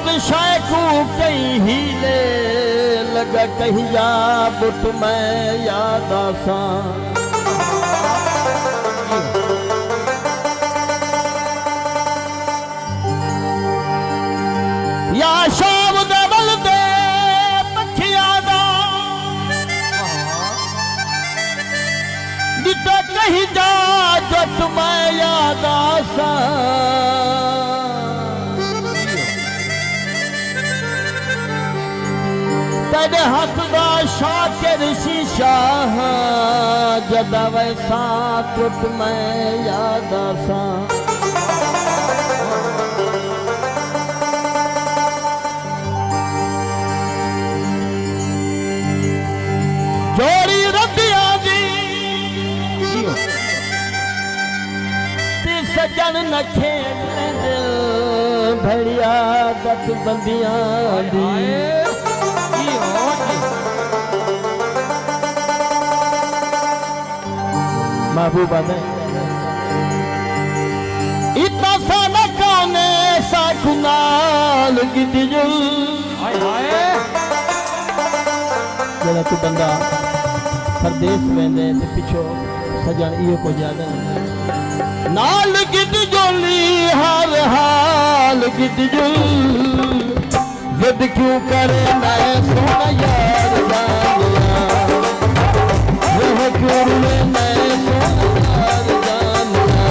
वक्त शायकू कहीं हीले लगा कहीं या बुट में याद आसा या शाम दवल दे पखिया दा दिता कहीं जा जट मैं याद आसा तेरे हाथ दा शाकिर शीशा जदा वैसा टुट मैं याद आसा जोड़ी रतिया दी ते सजन न खेल भड़िया दत बंदियां दी महबूबा ने इतना सा न काने सा कुनाल गिदियो जरा तू बंदा परदेस वेंदे ते पिछो सजन इयो को याद नाल गिद जोली हर हाल गिद जो जिद क्यों करे मैं सोना यार जानिया वह क्यों रुले मैं यार जानिया